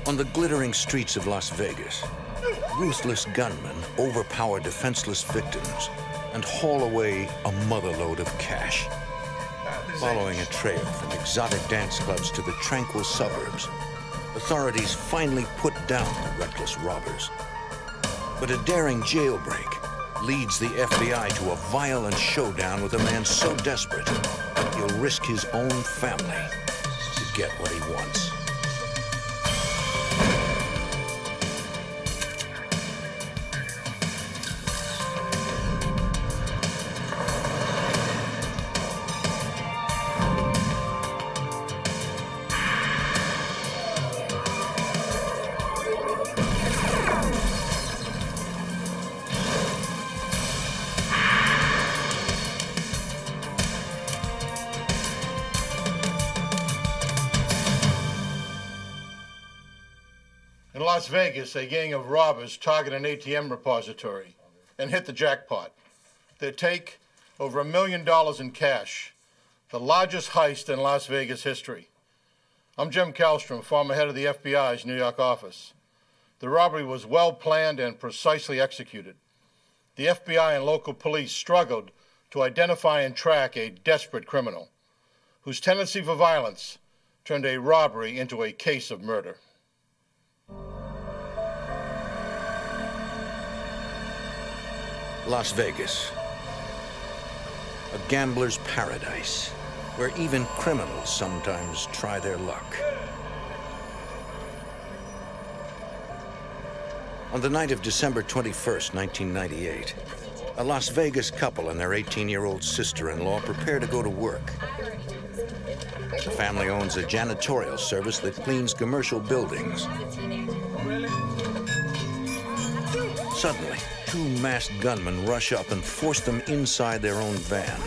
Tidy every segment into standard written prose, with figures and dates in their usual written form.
On the glittering streets of Las Vegas, ruthless gunmen overpower defenseless victims and haul away a motherload of cash. Following a trail from exotic dance clubs to the tranquil suburbs, authorities finally put down the reckless robbers. But a daring jailbreak leads the FBI to a violent showdown with a man so desperate, he'll risk his own family to get what he wants. In Las Vegas, a gang of robbers target an ATM repository and hit the jackpot. They take over $1 million in cash, the largest heist in Las Vegas history. I'm Jim Kallstrom, former head of the FBI's New York office. The robbery was well planned and precisely executed. The FBI and local police struggled to identify and track a desperate criminal whose tendency for violence turned a robbery into a case of murder. Las Vegas, a gambler's paradise, where even criminals sometimes try their luck. On the night of December 21st, 1998, a Las Vegas couple and their 18-year-old sister-in-law prepare to go to work. The family owns a janitorial service that cleans commercial buildings. Suddenly, two masked gunmen rush up and force them inside their own van.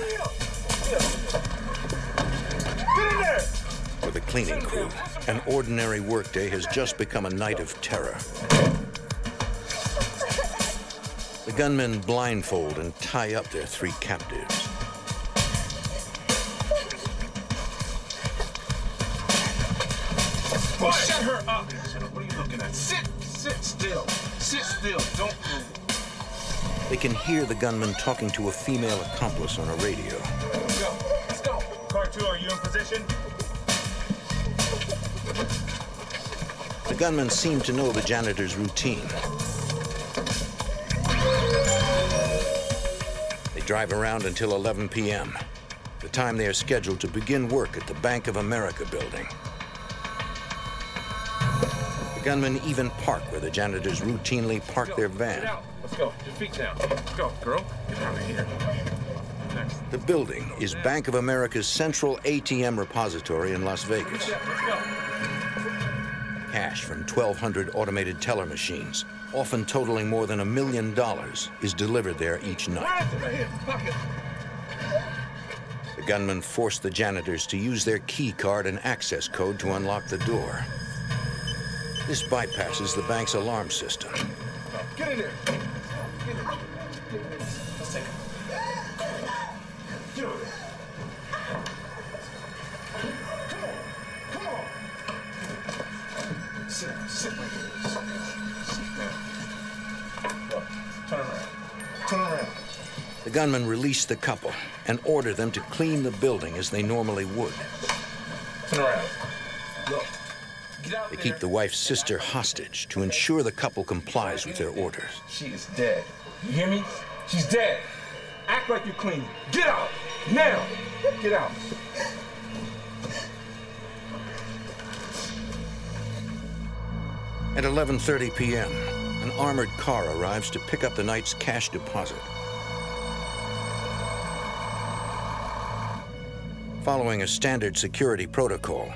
For the cleaning crew, an ordinary workday has just become a night of terror. The gunmen blindfold and tie up their three captives. Well, shut her up! What are you looking at? Sit still. Sit still. Don't move. They can hear the gunman talking to a female accomplice on a radio. Let's go. Let's go. Car 2, are you in position? The gunmen seem to know the janitor's routine. They drive around until 11 p.m., the time they are scheduled to begin work at the Bank of America building. The gunmen even park where the janitors routinely park their van. Get out. Let's go. Your feet down. Let's go, girl. Get out of here. Next. The building is Bank of America's central ATM repository in Las Vegas. Let's go. Cash from 1,200 automated teller machines, often totaling more than $1 million, is delivered there each night. Right here. Pocket. The gunmen force the janitors to use their key card and access code to unlock the door. This bypasses the bank's alarm system. Get in there. Get in there. Let's take it. Get over there. Come on. Sit down. Sit right here. Sit down. Look, turn around. Turn around. The gunmen release the couple and order them to clean the building as they normally would. Turn around. Look. They keep the wife's sister hostage to ensure the couple complies with their orders. She is dead. You hear me? She's dead. Act like you're clean. Get out! Now! Get out. At 11:30 p.m., an armored car arrives to pick up the night's cash deposit. Following a standard security protocol,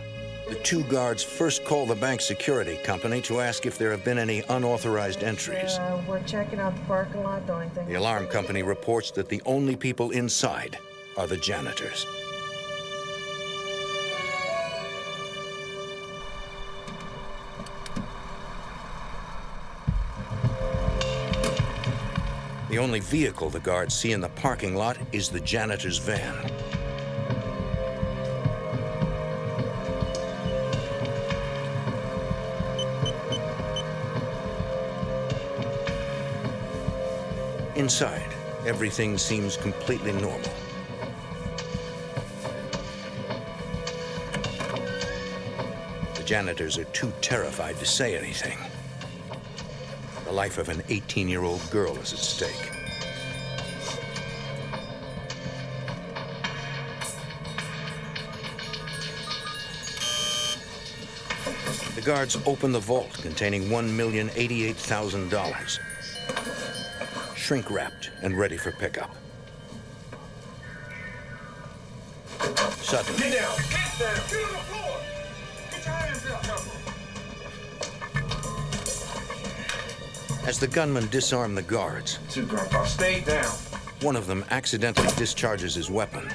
the two guards first call the bank security company to ask if there have been any unauthorized entries. We're checking out the parking lot, the only thing. The alarm company reports that the only people inside are the janitors. The only vehicle the guards see in the parking lot is the janitor's van. Inside, everything seems completely normal. The janitors are too terrified to say anything. The life of an 18-year-old girl is at stake. The guards open the vault containing $1,088,000, shrink-wrapped and ready for pickup. Suddenly, Get down! Get down! Get on the floor! Get your hands up! as the gunmen disarm the guards, Grandpa, stay down. one of them accidentally discharges his weapon.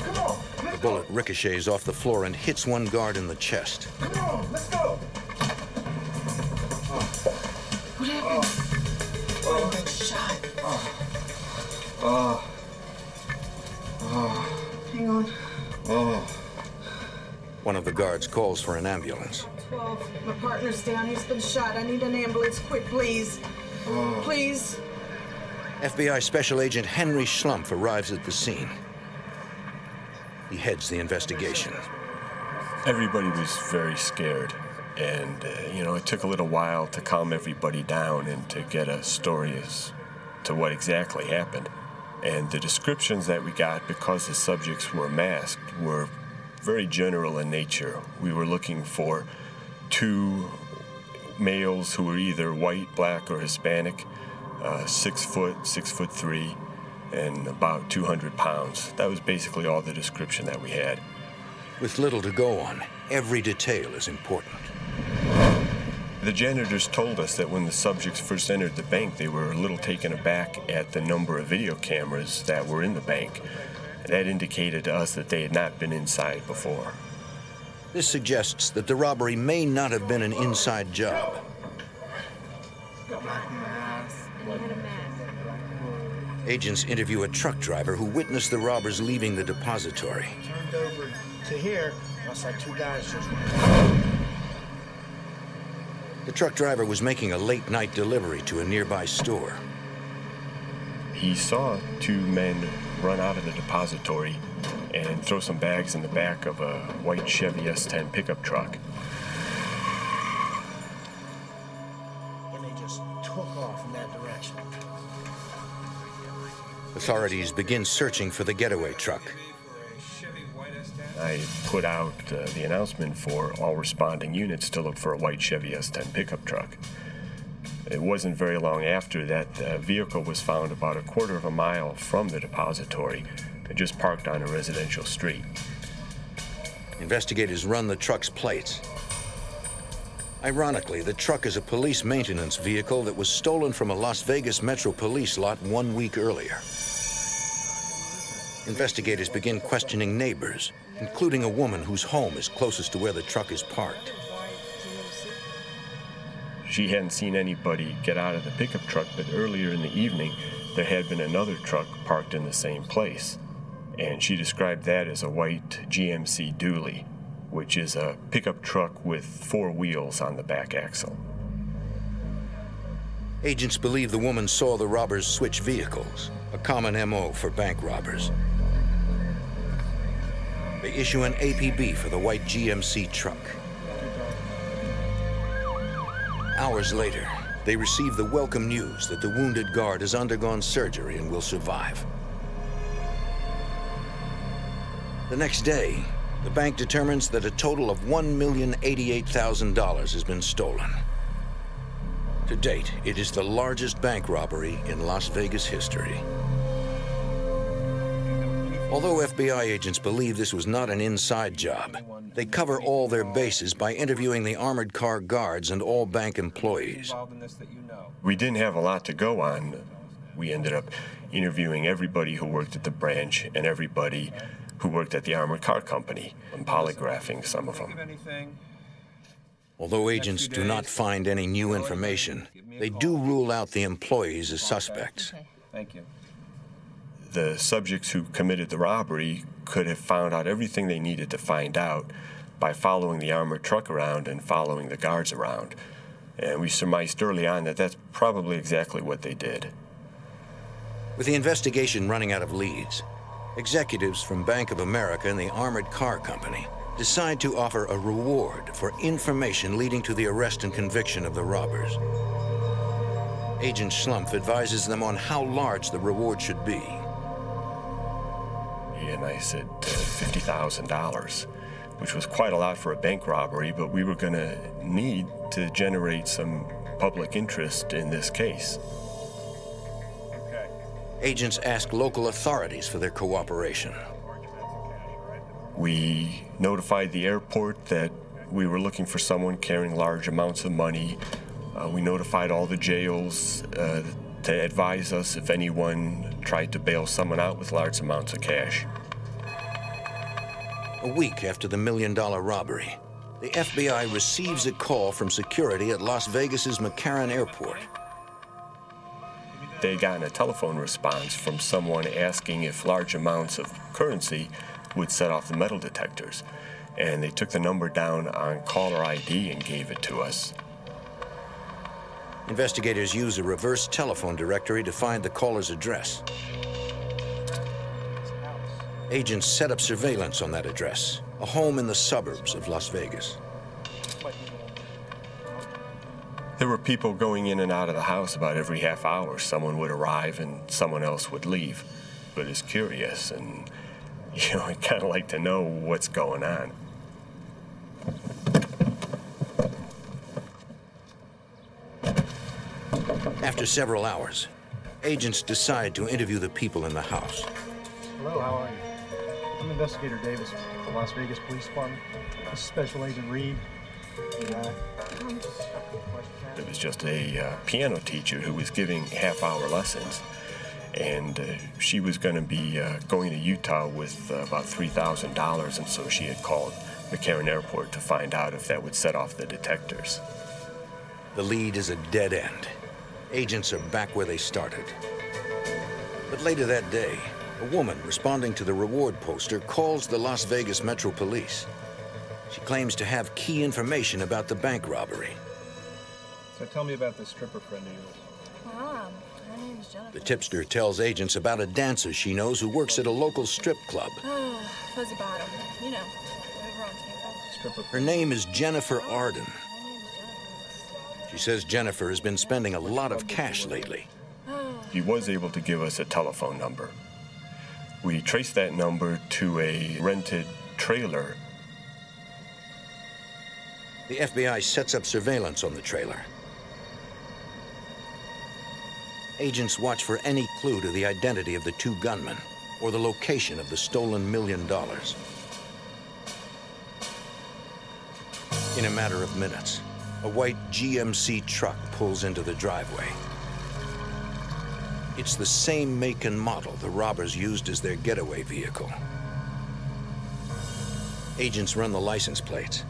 Come on, The bullet ricochets off the floor and hits one guard in the chest. come on, let's go. What happened? Oh, been shot. Hang on. One of the guards calls for an ambulance. 12. My partner's down. He's been shot. I need an ambulance. Quick, please. Please. FBI Special Agent Henry Schlumpf arrives at the scene. He heads the investigation. Everybody was very scared, and it took a little while to calm everybody down and to get a story as to what exactly happened. And the descriptions that we got, because the subjects were masked, were very general in nature. We were looking for 2 males who were either white, black, or Hispanic, 6 foot, 6'3", and about 200 pounds. That was basically all the description that we had. With little to go on, every detail is important. The janitors told us that when the subjects first entered the bank, they were a little taken aback at the number of video cameras that were in the bank. That indicated to us that they had not been inside before. This suggests that the robbery may not have been an inside job. Agents interview a truck driver who witnessed the robbers leaving the depository. Turned over to here, I saw 2 guys just The truck driver was making a late-night delivery to a nearby store. He saw 2 men run out of the depository and throw some bags in the back of a white Chevy S10 pickup truck. and they just took off in that direction. Authorities begin searching for the getaway truck. I put out the announcement for all responding units to look for a white Chevy S10 pickup truck. It wasn't very long after that the vehicle was found about a quarter of a mile from the depository, just parked on a residential street. Investigators run the truck's plates. Ironically, the truck is a police maintenance vehicle that was stolen from a Las Vegas Metro Police lot 1 week earlier. Investigators begin questioning neighbors, including a woman whose home is closest to where the truck is parked. She hadn't seen anybody get out of the pickup truck, but earlier in the evening, there had been another truck parked in the same place. And she described that as a white GMC Dually, which is a pickup truck with 4 wheels on the back axle. Agents believe the woman saw the robbers switch vehicles, a common MO for bank robbers. They issue an APB for the white GMC truck. Hours later, they receive the welcome news that the wounded guard has undergone surgery and will survive. The next day, the bank determines that a total of $1,088,000 has been stolen. To date, it is the largest bank robbery in Las Vegas history. Although FBI agents believe this was not an inside job, they cover all their bases by interviewing the armored car guards and all bank employees. We didn't have a lot to go on. We ended up interviewing everybody who worked at the branch and everybody who worked at the armored car company and polygraphing some of them. Although agents do not find any new information, they do rule out the employees as suspects. Thank you. The subjects who committed the robbery could have found out everything they needed to find out by following the armored truck around and following the guards around. And we surmised early on that that's probably exactly what they did. With the investigation running out of leads, executives from Bank of America and the Armored Car Company decide to offer a reward for information leading to the arrest and conviction of the robbers. Agent Schlumpf advises them on how large the reward should be. And I said $50,000, which was quite a lot for a bank robbery, but we were going to need to generate some public interest in this case. Agents ask local authorities for their cooperation. We notified the airport that we were looking for someone carrying large amounts of money. We notified all the jails to advise us if anyone tried to bail someone out with large amounts of cash. A week after the $1 million robbery, the FBI receives a call from security at Las Vegas's McCarran Airport. They got a telephone response from someone asking if large amounts of currency would set off the metal detectors. And they took the number down on caller ID and gave it to us. Investigators use a reverse telephone directory to find the caller's address. Agents set up surveillance on that address, a home in the suburbs of Las Vegas. There were people going in and out of the house about every half hour. Someone would arrive and someone else would leave. But it's curious, and I kind of like to know what's going on. After several hours, agents decide to interview the people in the house. Hello, how are you? I'm Investigator Davis from the Las Vegas Police Department. This is Special Agent Reed. It was just a piano teacher who was giving half-hour lessons, and she was going to be going to Utah with about $3,000, and so she had called McCarran Airport to find out if that would set off the detectors. The lead is a dead end. Agents are back where they started. But later that day, a woman responding to the reward poster calls the Las Vegas Metro Police. She claims to have key information about the bank robbery. So tell me about this stripper friend of yours. Mom, her name's Jennifer. The tipster tells agents about a dancer she knows who works at a local strip club. Oh, Fuzzy Bottom. You know, over on Tampa. Stripper Her name is Jennifer Arden. Her name's Jennifer. She says Jennifer has been spending a lot of cash lately. He was able to give us a telephone number. We traced that number to a rented trailer. The FBI sets up surveillance on the trailer. Agents watch for any clue to the identity of the two gunmen or the location of the stolen $1 million. In a matter of minutes, a white GMC truck pulls into the driveway. It's the same make and model the robbers used as their getaway vehicle. Agents run the license plates.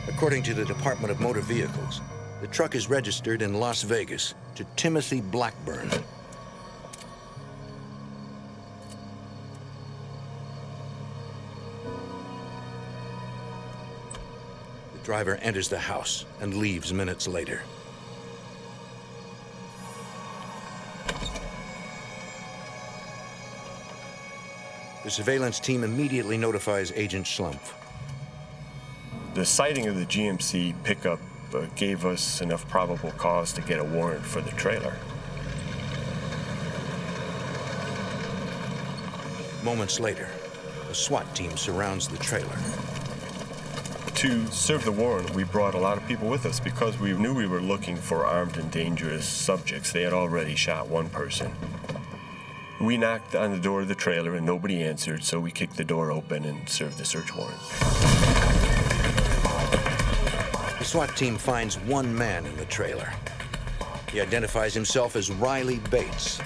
According to the Department of Motor Vehicles, the truck is registered in Las Vegas to Timothy Blackburn. The driver enters the house and leaves minutes later. The surveillance team immediately notifies Agent Schlumpf. The sighting of the GMC pickup gave us enough probable cause to get a warrant for the trailer. Moments later, a SWAT team surrounds the trailer. To serve the warrant, we brought a lot of people with us because we knew we were looking for armed and dangerous subjects. They had already shot one person. We knocked on the door of the trailer and nobody answered, so we kicked the door open and served the search warrant. The SWAT team finds one man in the trailer. He identifies himself as Riley Bates.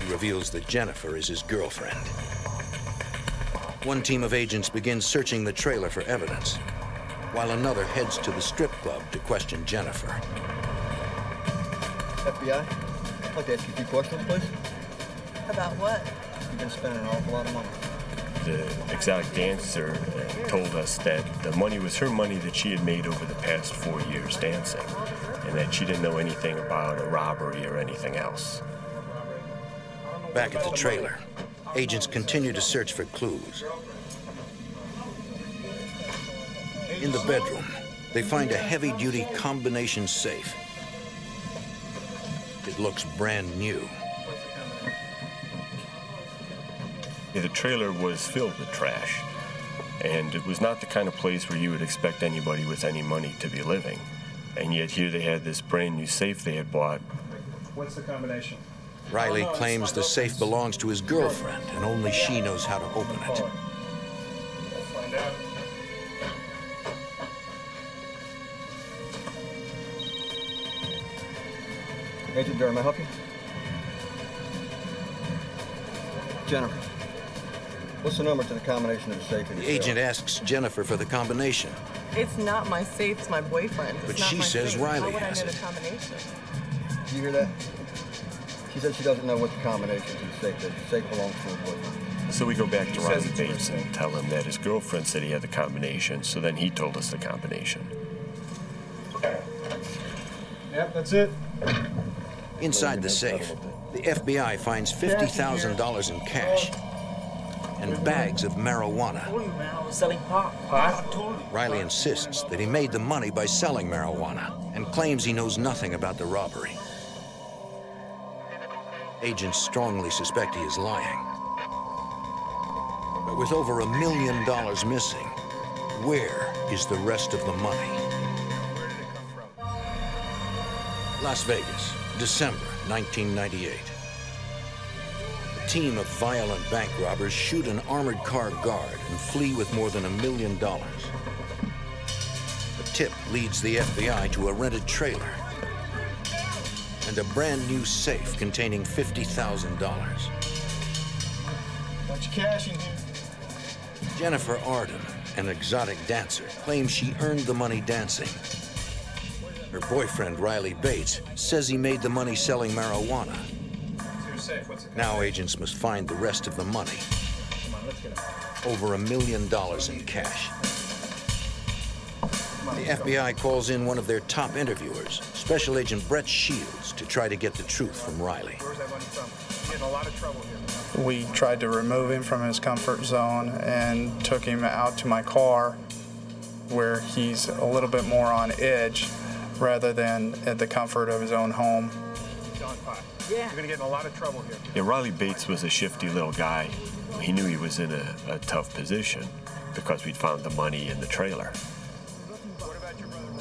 He reveals that Jennifer is his girlfriend. One team of agents begins searching the trailer for evidence, while another heads to the strip club to question Jennifer. FBI, I'd like to ask you a few questions, please. About what? You've been spending an awful lot of money. The exotic dancer told us that the money was her money that she had made over the past 4 years dancing. and that she didn't know anything about a robbery or anything else. Back at the trailer, agents continue to search for clues. In the bedroom, they find a heavy-duty combination safe. It looks brand new. The trailer was filled with trash, and it was not the kind of place where you would expect anybody with any money to be living. And yet here they had this brand new safe they had bought. What's the combination? Riley claims the safe belongs to his girlfriend, and only she knows how to open it. We'll find out. Agent Durham, may I help you? Jennifer, what's the number to the combination of the safe in your The agent cell? asks Jennifer for the combination, It's not my safe, it's my boyfriend's. but It's not she my says safe. Riley How would I has know it. the combination? Did you hear that? She said she doesn't know what the combination to the safe is. The safe belongs to her boyfriend. So we go back to He says Riley it's Bates her and tell him that his girlfriend said he had the combination, so then he told us the combination. Yep, that's it. Inside the safe, the FBI finds $50,000 in cash and bags of marijuana. Selling pot. Riley insists that he made the money by selling marijuana and claims he knows nothing about the robbery. Agents strongly suspect he is lying. But with over $1 million missing, where is the rest of the money? Las Vegas, December 1998. A team of violent bank robbers shoot an armored car guard and flee with more than $1 million. A tip leads the FBI to a rented trailer and a brand new safe containing $50,000. Bunch of cash in here. Jennifer Arden, an exotic dancer, claims she earned the money dancing. Her boyfriend, Riley Bates, says he made the money selling marijuana. Now agents must find the rest of the money. Come on, let's get him. Over $1 million in cash. The FBI calls in one of their top interviewers, Special Agent Brett Shields, to try to get the truth from Riley. Where's that money from? You're getting a lot of trouble here. We tried to remove him from his comfort zone and took him out to my car where he's a little bit more on edge rather than at the comfort of his own home. John Pot. Yeah. You're gonna get in a lot of trouble here. Yeah, Riley Bates was a shifty little guy. He knew he was in a tough position because we'd found the money in the trailer.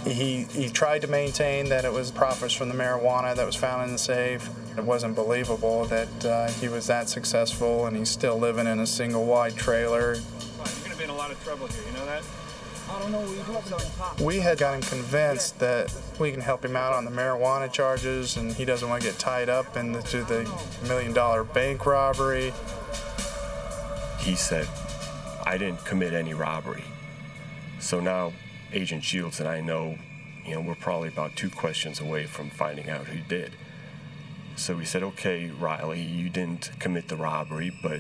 He tried to maintain that it was profits from the marijuana that was found in the safe. It wasn't believable that he was that successful and he's still living in a single wide trailer. You're gonna be in a lot of trouble here, you know that? I don't know what you're talking about. We had gotten convinced that we can help him out on the marijuana charges and he doesn't want to get tied up into the $1 million bank robbery. He said, I didn't commit any robbery. So now Agent Shields and I know, we're probably about 2 questions away from finding out who did. So we said, okay, Riley, you didn't commit the robbery, but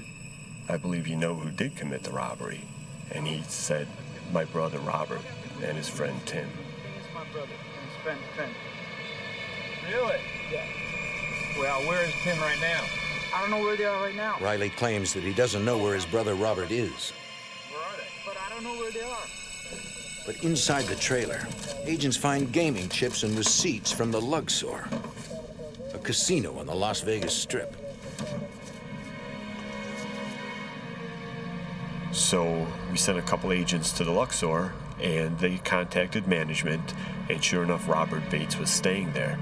I believe you know who did commit the robbery. And he said, my brother Robert and his friend Tim. It's my brother and his friend Tim. Really? Yeah. Well, where is Tim right now? I don't know where they are right now. Riley claims that he doesn't know where his brother Robert is. Where are they? But I don't know where they are. But inside the trailer, agents find gaming chips and receipts from the Luxor, a casino on the Las Vegas Strip. So we sent a couple agents to the Luxor, and they contacted management, and sure enough, Robert Bates was staying there.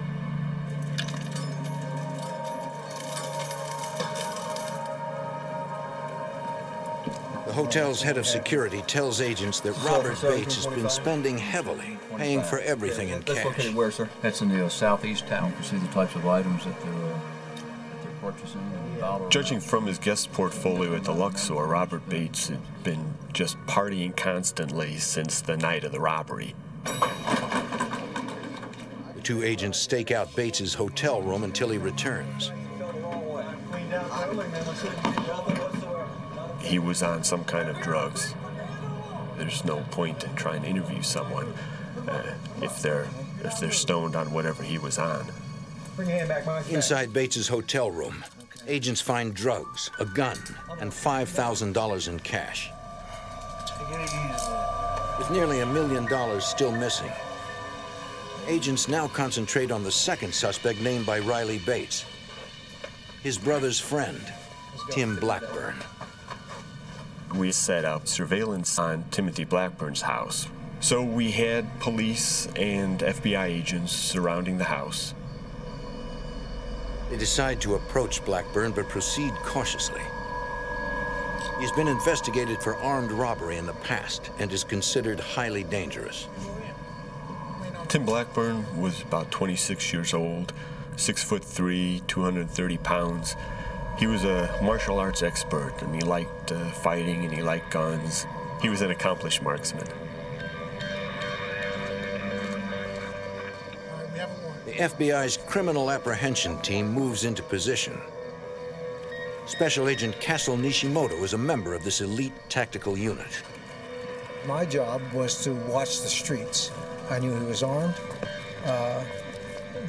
The hotel's head of security tells agents that Robert Bates has been spending heavily, paying for everything in That's cash. located where, sir? That's in the southeast town. You see the types of items that they're purchasing and dollar. Judging from his guest portfolio at the Luxor, Robert Bates had been just partying constantly since the night of the robbery. The 2 agents stake out Bates's hotel room until he returns. He was on some kind of drugs. There's no point in trying to interview someone if they're if they're stoned on whatever he was on. Bring your hand back, Mike. Inside Bates's hotel room, agents find drugs, a gun, and $5,000 in cash. With nearly $1 million still missing, agents now concentrate on the second suspect named by Riley Bates, his brother's friend, Tim Blackburn. We set up surveillance on Timothy Blackburn's house. So we had police and FBI agents surrounding the house. They decide to approach Blackburn, but proceed cautiously. He's been investigated for armed robbery in the past and is considered highly dangerous. Tim Blackburn was about 26 years old, 6'3", 230 pounds. He was a martial arts expert, and he liked fighting, and he liked guns. He was an accomplished marksman. The FBI's criminal apprehension team moves into position. Special Agent Castle Nishimoto is a member of this elite tactical unit. My job was to watch the streets. I knew he was armed,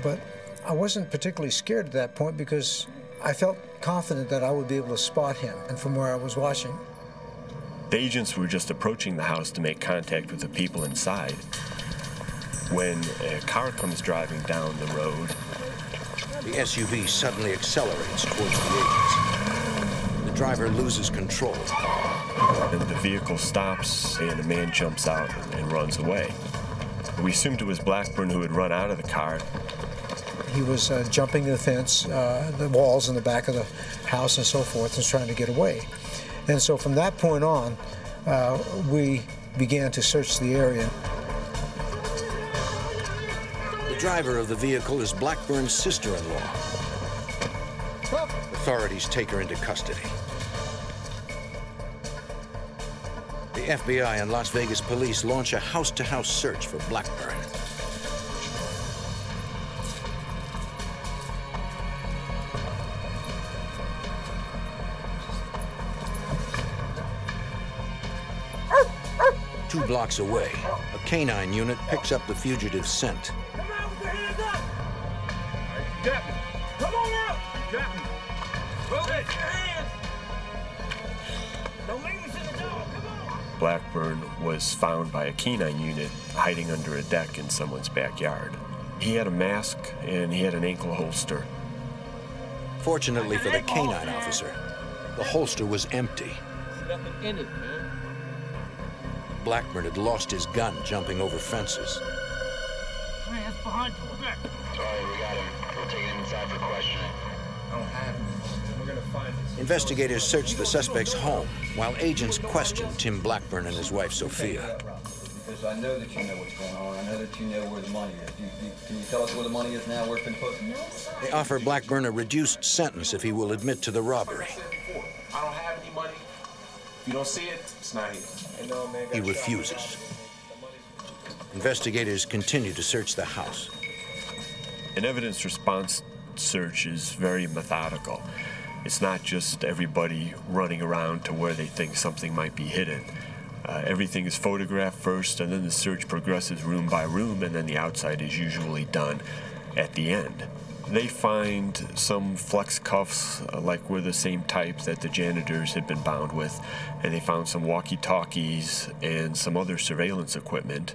but I wasn't particularly scared at that point because I felt confident that I would be able to spot him, and from where I was watching. The agents were just approaching the house to make contact with the people inside when a car comes driving down the road. The SUV suddenly accelerates towards the agents. The driver loses control. And the vehicle stops, and a man jumps out and runs away. We assumed it was Blackburn who had run out of the car. He was jumping the fence, the walls in the back of the house and so forth, and trying to get away. And so from that point on, we began to search the area. The driver of the vehicle is Blackburn's sister-in-law. Authorities take her into custody. The FBI and Las Vegas police launch a house-to-house search for Blackburn. Two blocks away, a canine unit picks up the fugitive's scent. Come on out! Got me. Move it! Don't leave us in the dog. Come on! Blackburn was found by a canine unit hiding under a deck in someone's backyard. He had a mask and he had an ankle holster. Fortunately for the canine officer, the holster was empty. There's nothing in it, man. Blackburn had lost his gun jumping over fences. Hands behind you. Back. Sorry, we got him. We'll take him inside for questioning. I don't have him. We're gonna find this. Investigators search the suspect's home while agents question Tim Blackburn and his wife, Sophia. Because I know that you know what's going on. I know that you know where the money is. Can you tell us where the money is now, where it's been put? They offer Blackburn a reduced sentence if he will admit to the robbery. I don't have any money. If you don't see it, it's not here. He refuses. Investigators continue to search the house. An evidence response search is very methodical. It's not just everybody running around to where they think something might be hidden. Everything is photographed first, and then the search progresses room by room, and then the outside is usually done at the end. They find some flex cuffs, like were the same type that the janitors had been bound with, and they found some walkie-talkies and some other surveillance equipment.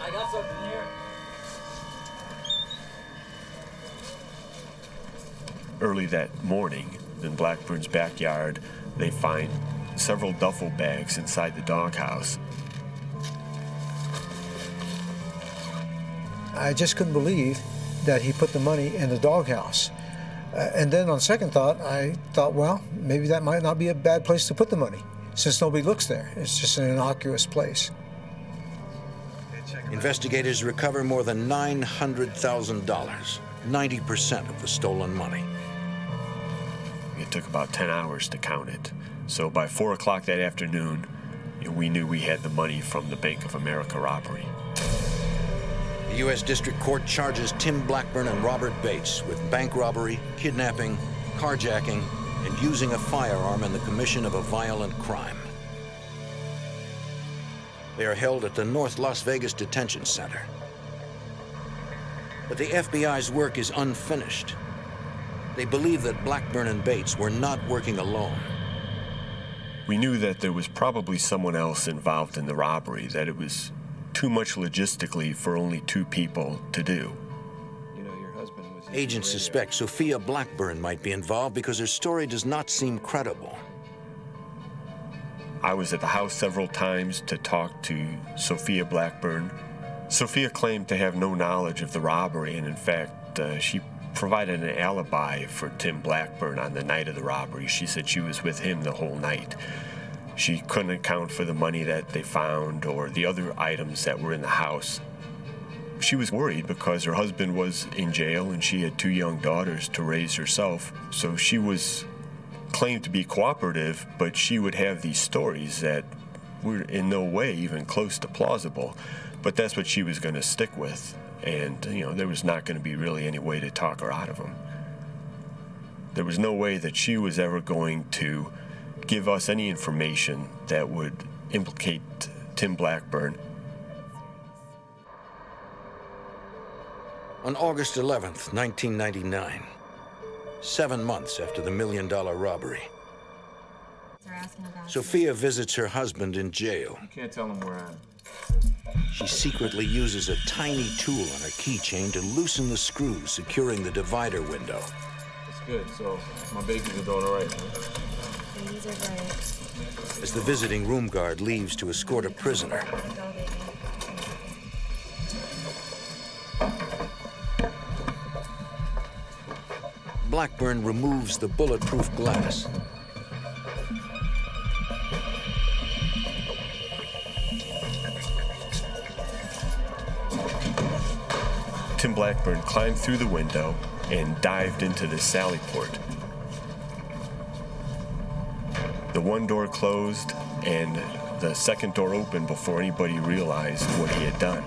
I got something here. Early that morning, in Blackburn's backyard, they find several duffel bags inside the doghouse. I just couldn't believe that he put the money in the doghouse. And then on second thought, I thought, well, maybe that might not be a bad place to put the money, since nobody looks there. It's just an innocuous place. Investigators recover more than $900,000, 90% of the stolen money. It took about 10 hours to count it. So by 4 o'clock that afternoon, we knew we had the money from the Bank of America robbery. The U.S. District Court charges Tim Blackburn and Robert Bates with bank robbery, kidnapping, carjacking, and using a firearm in the commission of a violent crime. They are held at the North Las Vegas Detention Center. But the FBI's work is unfinished. They believe that Blackburn and Bates were not working alone. We knew that there was probably someone else involved in the robbery, that it was too much logistically for only 2 people to do. Agents suspect Sophia Blackburn might be involved because her story does not seem credible. I was at the house several times to talk to Sophia Blackburn. Sophia claimed to have no knowledge of the robbery, and in fact, she provided an alibi for Tim Blackburn on the night of the robbery. She said she was with him the whole night. She couldn't account for the money that they found or the other items that were in the house. She was worried because her husband was in jail and she had 2 young daughters to raise herself. So she was claimed to be cooperative, but she would have these stories that were in no way even close to plausible. But that's what she was going to stick with. And, you know, there was not going to be really any way to talk her out of them. There was no way that she was ever going to give us any information that would implicate Tim Blackburn. On August 11th, 1999, 7 months after the $1 million robbery, Sophia visits her husband in jail. You can't tell him where I am. She secretly uses a tiny tool on her keychain to loosen the screws securing the divider window. That's good. So my babies are doing all right, huh? Babies are great. As the visiting room guard leaves to escort a prisoner, Blackburn removes the bulletproof glass. Tim Blackburn climbed through the window and dived into the sally port. The one door closed and the second door opened before anybody realized what he had done.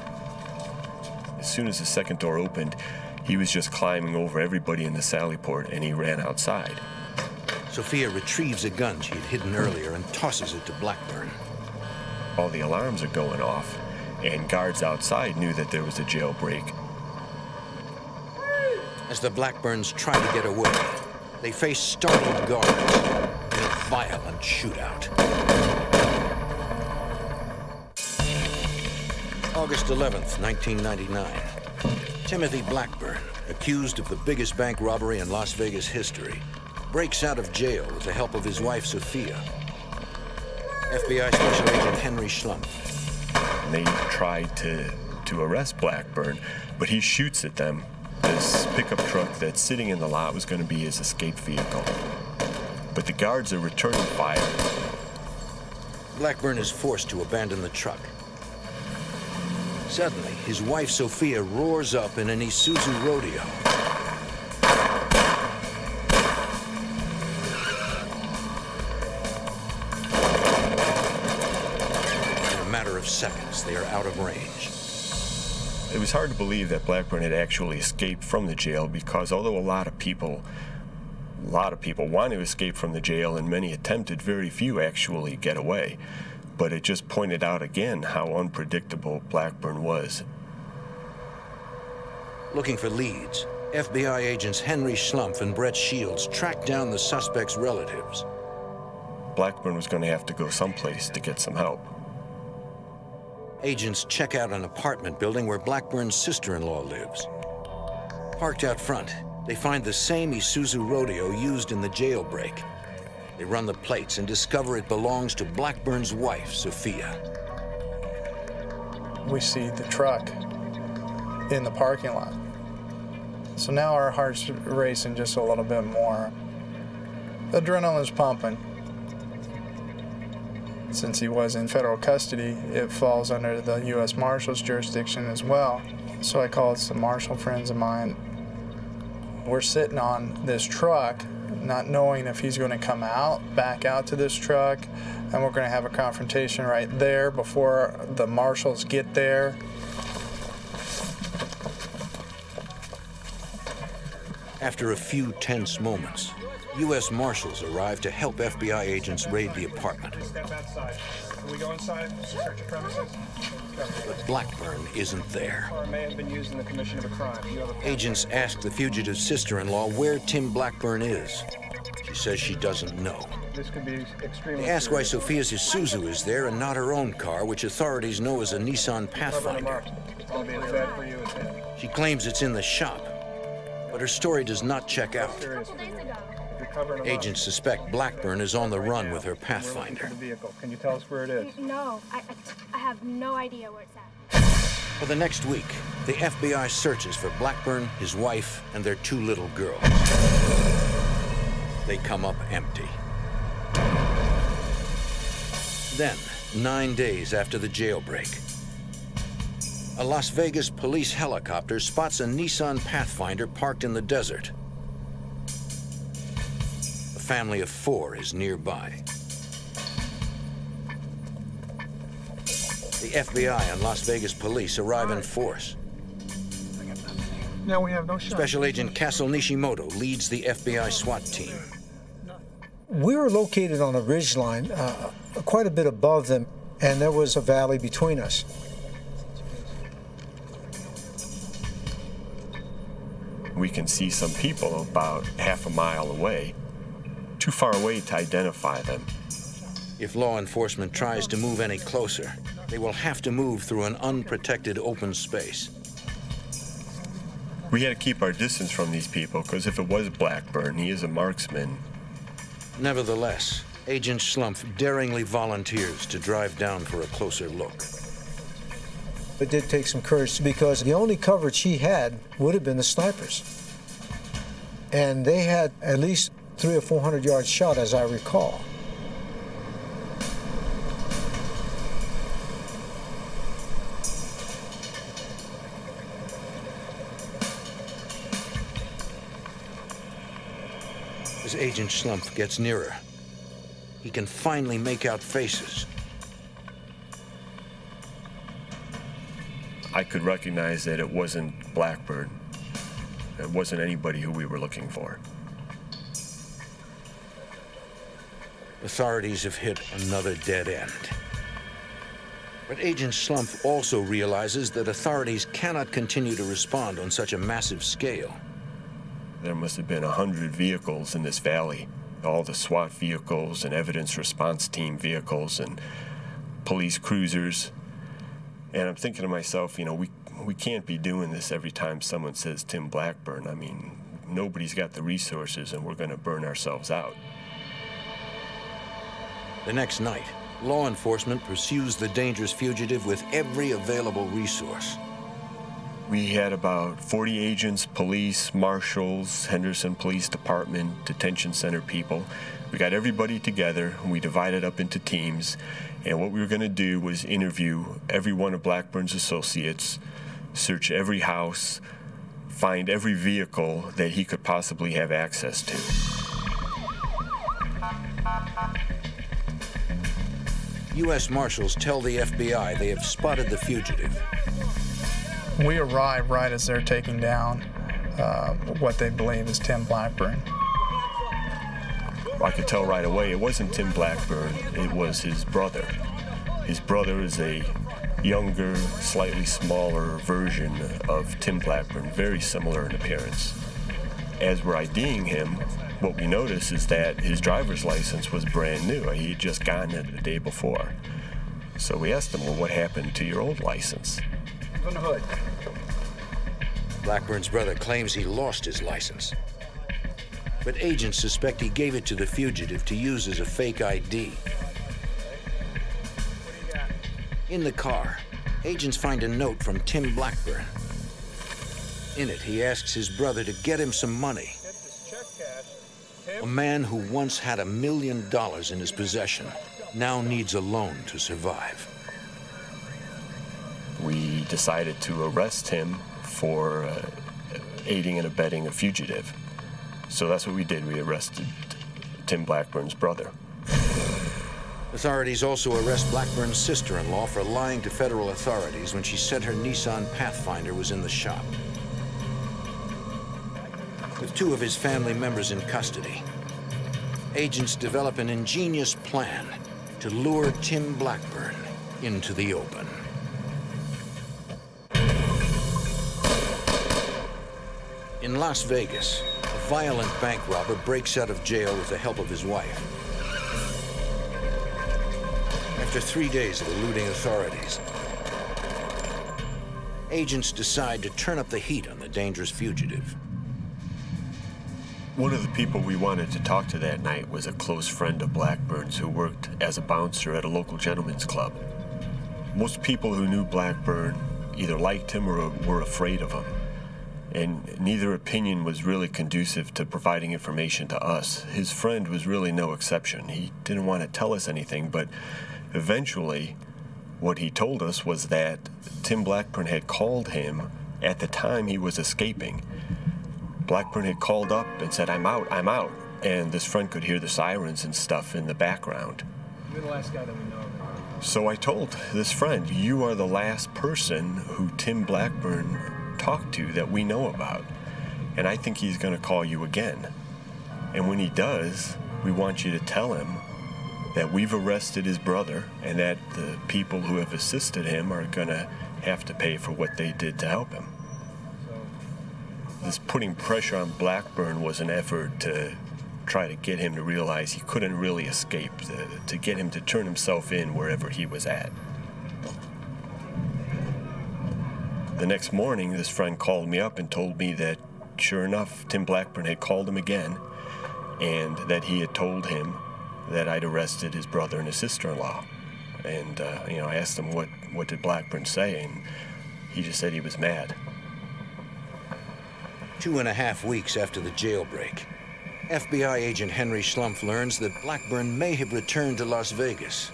As soon as the second door opened, he was just climbing over everybody in the sally port and he ran outside. Sophia retrieves a gun she had hidden earlier and tosses it to Blackburn. All the alarms are going off, and guards outside knew that there was a jailbreak. As the Blackburns try to get away, they face startled guards in a violent shootout. August 11th, 1999. Timothy Blackburn, accused of the biggest bank robbery in Las Vegas history, breaks out of jail with the help of his wife, Sophia. FBI Special Agent Henry Schlumpf. They tried to arrest Blackburn, but he shoots at them. This pickup truck that's sitting in the lot was going to be his escape vehicle. But the guards are returning fire. Blackburn is forced to abandon the truck. Suddenly, his wife Sophia roars up in an Isuzu Rodeo. In a matter of seconds, they are out of range. It was hard to believe that Blackburn had actually escaped from the jail because although a lot of people want to escape from the jail and many attempted, very few actually get away. But it just pointed out again how unpredictable Blackburn was. Looking for leads, FBI agents Henry Schlumpf and Brett Shields tracked down the suspect's relatives. Blackburn was going to have to go someplace to get some help. Agents check out an apartment building where Blackburn's sister-in-law lives. Parked out front, they find the same Isuzu Rodeo used in the jailbreak. They run the plates and discover it belongs to Blackburn's wife, Sophia. We see the truck in the parking lot. So now our heart's racing just a little bit more. Adrenaline's pumping. Since he was in federal custody, it falls under the U.S. Marshal's jurisdiction as well. So I called some Marshal friends of mine. We're sitting on this truck, not knowing if he's going to come back out to this truck, and we're going to have a confrontation right there before the Marshals get there. After a few tense moments, U.S. Marshals arrive to help FBI agents raid the apartment. Step outside. Can we go inside? Search your premises? But Blackburn isn't there. Or may have been used in the commission of a crime. You have a Agents ask the fugitive's sister-in-law where Tim Blackburn is. She says she doesn't know. This could be extremely They ask why serious. Sophia's Isuzu is there and not her own car, which authorities know as a Nissan Pathfinder. It's gonna be as bad for you as him. She claims it's in the shop, but her story does not check out. Serious for you. If you're covering him up, Agents suspect Blackburn is on the run with her we're looking Pathfinder. for the vehicle. Can you tell us where it is? No, I have no idea where it's at. For the next week, the FBI searches for Blackburn, his wife, and their 2 little girls. They come up empty. Then, 9 days after the jailbreak, a Las Vegas police helicopter spots a Nissan Pathfinder parked in the desert. A family of 4 is nearby. The FBI and Las Vegas police arrive in force. Now we have no shot. Special Agent Castle Nishimoto leads the FBI SWAT team. We were located on a ridgeline quite a bit above them, and there was a valley between us. We can see some people about half a mile away, too far away to identify them. If law enforcement tries to move any closer, they will have to move through an unprotected open space. We had to keep our distance from these people, because if it was Blackburn, he is a marksman. Nevertheless, Agent Schlumpf daringly volunteers to drive down for a closer look. It did take some courage because the only coverage he had would have been the snipers. And they had at least 300 or 400 yards shot, as I recall. As Agent Schlumpf gets nearer, he can finally make out faces. I could recognize that it wasn't Blackburn. It wasn't anybody who we were looking for. Authorities have hit another dead end. But Agent Schlumpf also realizes that authorities cannot continue to respond on such a massive scale. There must have been 100 vehicles in this valley. All the SWAT vehicles and evidence response team vehicles and police cruisers. And I'm thinking to myself, you know, we can't be doing this every time someone says Tim Blackburn. I mean, nobody's got the resources and we're going to burn ourselves out. The next night, law enforcement pursues the dangerous fugitive with every available resource. We had about 40 agents, police, marshals, Henderson Police Department, detention center people. We got everybody together, and we divided up into teams, and what we were going to do was interview every one of Blackburn's associates, search every house, find every vehicle that he could possibly have access to. U.S. Marshals tell the FBI they have spotted the fugitive. We arrive right as they're taking down what they believe is Tim Blackburn. I could tell right away it wasn't Tim Blackburn, it was his brother. His brother is a younger, slightly smaller version of Tim Blackburn, very similar in appearance. As we're IDing him, what we notice is that his driver's license was brand new. He had just gotten it the day before. So we asked him, well, what happened to your old license? On the hood. Blackburn's brother claims he lost his license. But agents suspect he gave it to the fugitive to use as a fake ID. In the car, agents find a note from Tim Blackburn. In it, he asks his brother to get him some money. A man who once had $1 million in his possession now needs a loan to survive. We decided to arrest him for aiding and abetting a fugitive. So that's what we did. We arrested Tim Blackburn's brother. Authorities also arrest Blackburn's sister-in-law for lying to federal authorities when she said her Nissan Pathfinder was in the shop. With With 2 of his family members in custody, agents develop an ingenious plan to lure Tim Blackburn into the open. In Las Vegas, a violent bank robber breaks out of jail with the help of his wife. After 3 days of eluding authorities, agents decide to turn up the heat on the dangerous fugitive. One of the people we wanted to talk to that night was a close friend of Blackburn's who worked as a bouncer at a local gentleman's club. Most people who knew Blackburn either liked him or were afraid of him, and neither opinion was really conducive to providing information to us. His friend was really no exception. He didn't want to tell us anything, but eventually what he told us was that Tim Blackburn had called him at the time he was escaping. Blackburn had called up and said, I'm out, and this friend could hear the sirens and stuff in the background. You're the last guy that we know of. So I told this friend, you are the last person who Tim Blackburn talked to that we know about, and I think he's going to call you again. And when he does, we want you to tell him that we've arrested his brother and that the people who have assisted him are going to have to pay for what they did to help him. This putting pressure on Blackburn was an effort to try to get him to realize he couldn't really escape, to get him to turn himself in wherever he was at. The next morning, this friend called me up and told me that, sure enough, Tim Blackburn had called him again and that he had told him that I'd arrested his brother and his sister-in-law. And, I asked him what did Blackburn say, and he just said he was mad. 2.5 weeks after the jailbreak, FBI agent Henry Schlumpf learns that Blackburn may have returned to Las Vegas.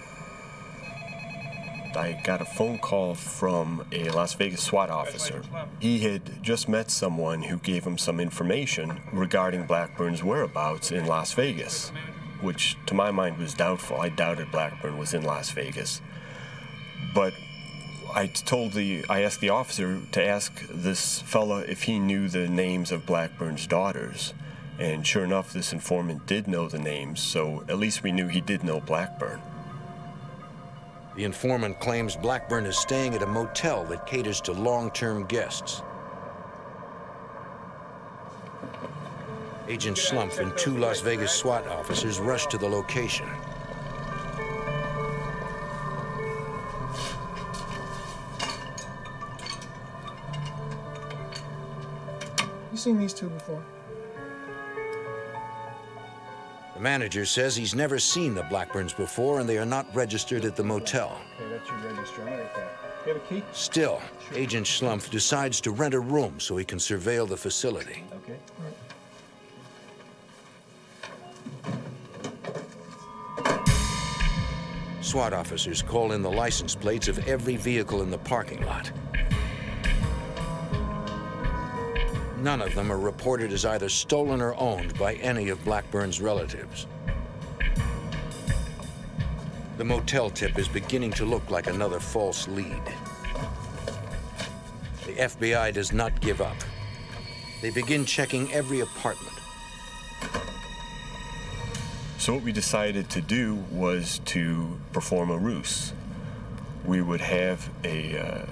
I got a phone call from a Las Vegas SWAT officer. He had just met someone who gave him some information regarding Blackburn's whereabouts in Las Vegas, which to my mind was doubtful. I doubted Blackburn was in Las Vegas. But I asked the officer to ask this fella if he knew the names of Blackburn's daughters. And sure enough, this informant did know the names, so at least we knew he did know Blackburn. The informant claims Blackburn is staying at a motel that caters to long-term guests. Agent Schlumpf and 2 Las Vegas SWAT officers rush to the location. You seen these 2 before? The manager says he's never seen the Blackburns before and they are not registered at the motel. Okay, that's your register. I'm gonna get that. You have a key? Still, Agent Schlumpf decides to rent a room so he can surveil the facility. Okay. All right. SWAT officers call in the license plates of every vehicle in the parking lot. None of them are reported as either stolen or owned by any of Blackburn's relatives. The motel tip is beginning to look like another false lead. The FBI does not give up. They begin checking every apartment. So what we decided to do was to perform a ruse. We would have a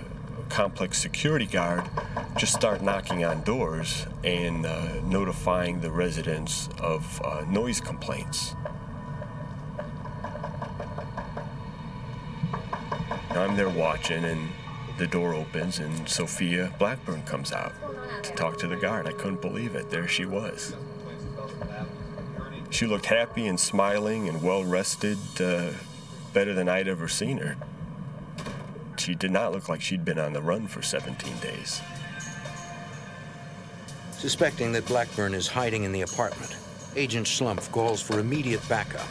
complex security guard just start knocking on doors and notifying the residents of noise complaints. I'm there watching, and the door opens, and Sophia Blackburn comes out to talk to the guard. I couldn't believe it. There she was. She looked happy and smiling and well-rested, better than I'd ever seen her. She did not look like she'd been on the run for 17 days. Suspecting that Blackburn is hiding in the apartment, Agent Schlumpf calls for immediate backup.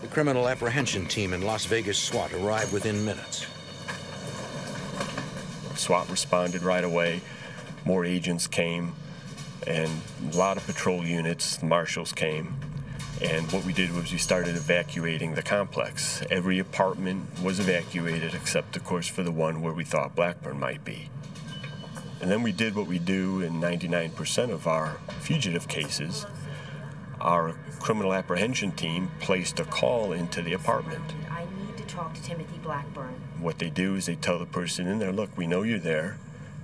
The criminal apprehension team in Las Vegas SWAT arrive within minutes. SWAT responded right away. More agents came, and a lot of patrol units, marshals came. And what we did was we started evacuating the complex. Every apartment was evacuated except, of course, for the one where we thought Blackburn might be. And then we did what we do in 99% of our fugitive cases. Our criminal apprehension team placed a call into the apartment. I need to talk to Timothy Blackburn. What they do is they tell the person in there, look, we know you're there,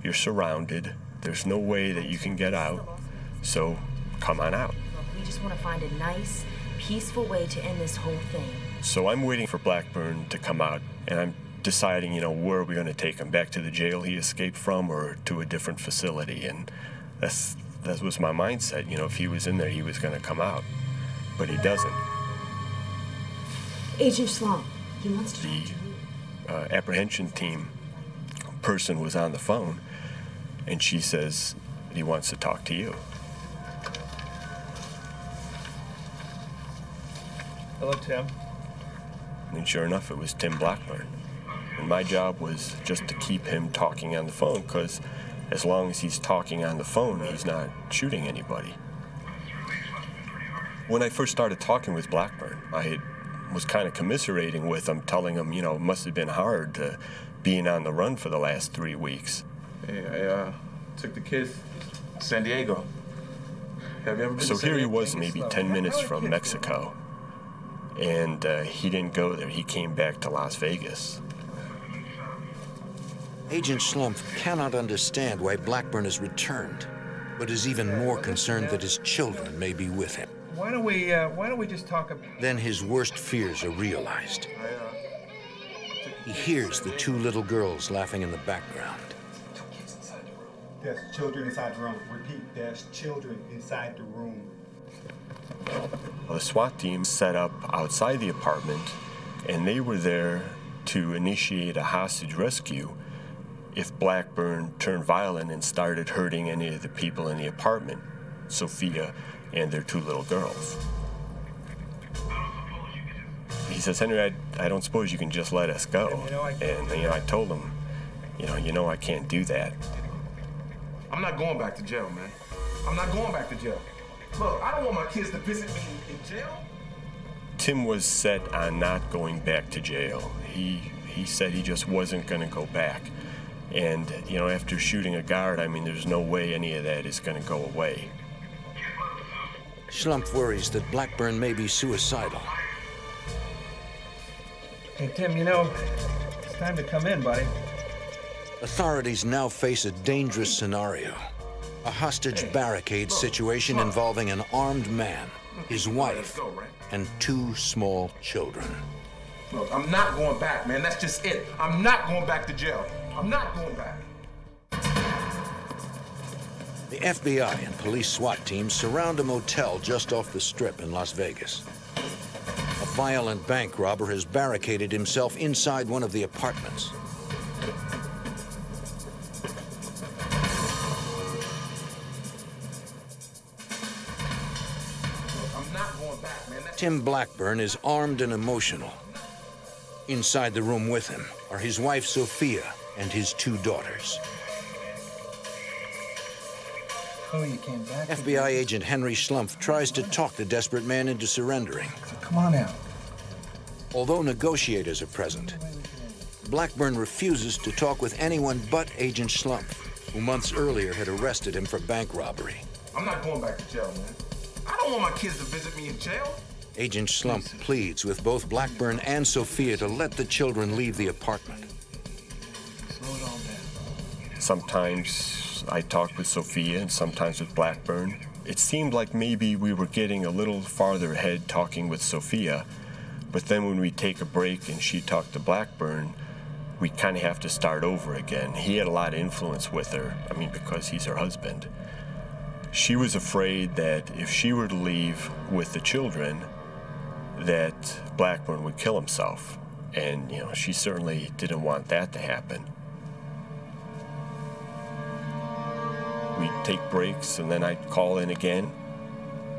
you're surrounded, there's no way that you can get out, so come on out. Look, we just want to find a nice, peaceful way to end this whole thing. So I'm waiting for Blackburn to come out, and I'm deciding, where are we going to take him? Back to the jail he escaped from or to a different facility? And that was my mindset. If he was in there, he was going to come out. But he doesn't. Agent Slump, he wants to talk to you. The apprehension team person was on the phone, and she says he wants to talk to you. Hello, Tim. And sure enough, it was Tim Blackburn. And my job was just to keep him talking on the phone, because as long as he's talking on the phone, he's not shooting anybody. When I first started talking with Blackburn, I was kind of commiserating with him, telling him, it must have been hard being on the run for the last 3 weeks. Hey, I took the kids to San Diego. Have you ever been So to San here he Diego? was, maybe 10 minutes from Mexico. And he didn't go there. He came back to Las Vegas. Agent Schlumpf cannot understand why Blackburn has returned, but is even more concerned that his children may be with him. Why don't we just talk about... Then his worst fears are realized. He hears the two little girls laughing in the background. There's children inside the room. Repeat, there's children inside the room. The SWAT team set up outside the apartment, and they were there to initiate a hostage rescue if Blackburn turned violent and started hurting any of the people in the apartment, Sophia and their two little girls. He says, Henry, I don't suppose you can just let us go. And I told him, I can't do that. I'm not going back to jail, man. I'm not going back to jail. Look, I don't want my kids to visit me in jail. Tim was set on not going back to jail. He said he just wasn't going to go back. And, after shooting a guard, there's no way any of that is going to go away. Schlumpf worries that Blackburn may be suicidal. Hey, Tim, it's time to come in, buddy. Authorities now face a dangerous scenario. A hostage barricade situation involving an armed man, his wife, and two small children. Look, I'm not going back, man. That's just it. I'm not going back to jail. I'm not going back. The FBI and police SWAT teams surround a motel just off the Strip in Las Vegas. A violent bank robber has barricaded himself inside one of the apartments. Tim Blackburn is armed and emotional. Inside the room with him are his wife, Sophia, and his two daughters. Oh, you came back. FBI agent Henry Schlumpf tries to talk the desperate man into surrendering. Come on out. Although negotiators are present, Blackburn refuses to talk with anyone but Agent Schlumpf, who months earlier had arrested him for bank robbery. I'm not going back to jail, man. I don't want my kids to visit me in jail. Agent Schlumpf pleads with both Blackburn and Sophia to let the children leave the apartment. Slow it all down. Sometimes I talked with Sophia and sometimes with Blackburn. It seemed like maybe we were getting a little farther ahead talking with Sophia, but then when we take a break and she talked to Blackburn, we kind of have to start over again. He had a lot of influence with her, because he's her husband. She was afraid that if she were to leave with the children, that Blackburn would kill himself. And, she certainly didn't want that to happen. We'd take breaks, and then I'd call in again.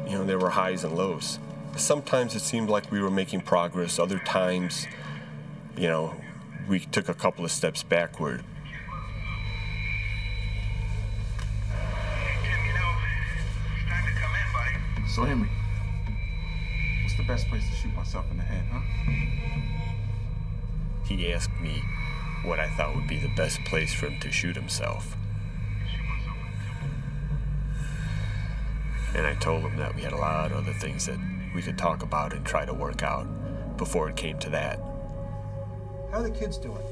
There were highs and lows. Sometimes it seemed like we were making progress. Other times, we took a couple of steps backward. So, Henry, what's the best place to shoot myself in the head, huh? He asked me what I thought would be the best place for him to shoot himself. And I told him that we had a lot of other things that we could talk about and try to work out before it came to that. How are the kids doing?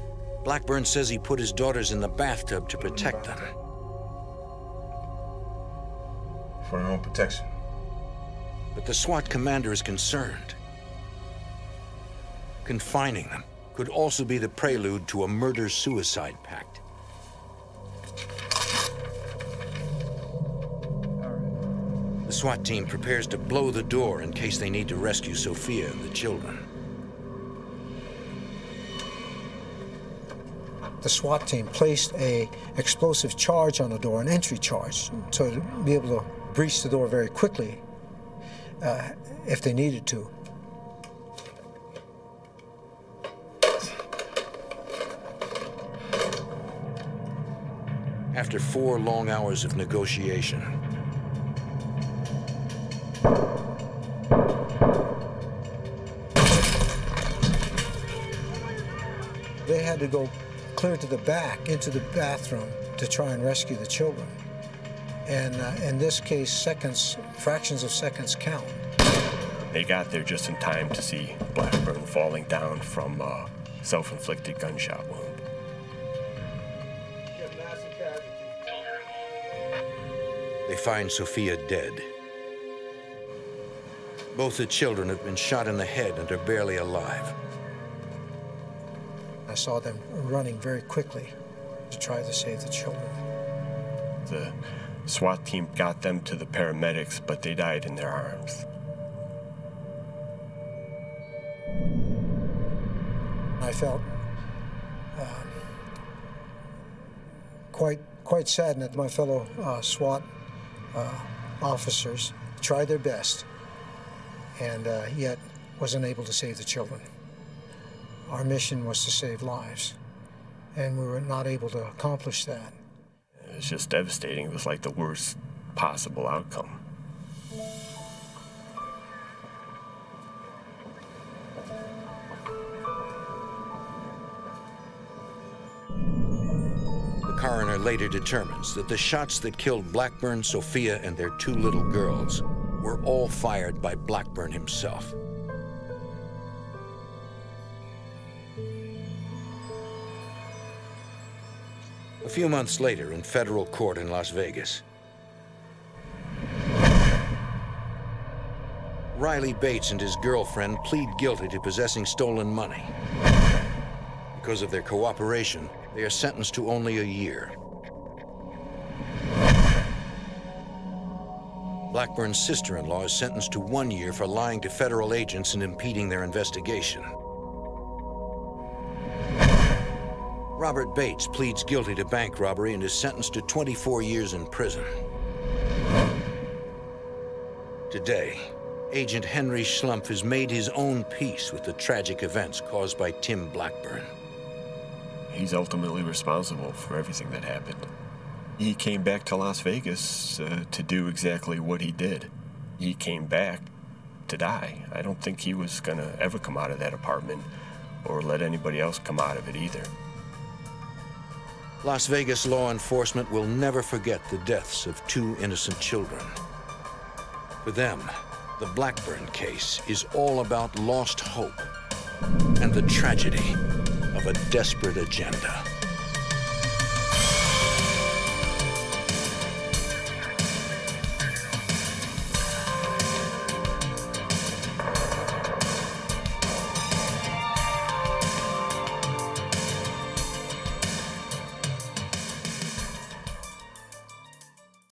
Blackburn says he put his daughters in the bathtub to protect them. For their own protection. But the SWAT commander is concerned. Confining them could also be the prelude to a murder-suicide pact. The SWAT team prepares to blow the door in case they need to rescue Sophia and the children. The SWAT team placed an explosive charge on the door, an entry charge, so to be able to breach the door very quickly if they needed to. After 4 long hours of negotiation, they had to go clear to the back, into the bathroom, to try and rescue the children. And in this case, seconds, fractions of seconds count. They got there just in time to see Blackburn falling down from a self-inflicted gunshot wound. they find Sophia dead. Both the children have been shot in the head and are barely alive. I saw them running very quickly to try to save the children. The SWAT team got them to the paramedics, but they died in their arms. I felt quite saddened that my fellow SWAT officers tried their best and yet was unable to save the children. Our mission was to save lives, and we were not able to accomplish that. It was just devastating. It was like the worst possible outcome. The coroner later determines that the shots that killed Blackburn, Sophia, and their 2 little girls were all fired by Blackburn himself. A few months later, in federal court in Las Vegas, Riley Bates and his girlfriend plead guilty to possessing stolen money. Because of their cooperation, they are sentenced to only a year. Blackburn's sister-in-law is sentenced to 1 year for lying to federal agents and impeding their investigation. Robert Bates pleads guilty to bank robbery and is sentenced to 24 years in prison. Today, Agent Henry Schlumpf has made his own peace with the tragic events caused by Tim Blackburn. He's ultimately responsible for everything that happened. He came back to Las Vegas to do exactly what he did. He came back to die. I don't think he was gonna ever come out of that apartment or let anybody else come out of it either. Las Vegas law enforcement will never forget the deaths of 2 innocent children. For them, the Blackburn case is all about lost hope and the tragedy of a desperate agenda.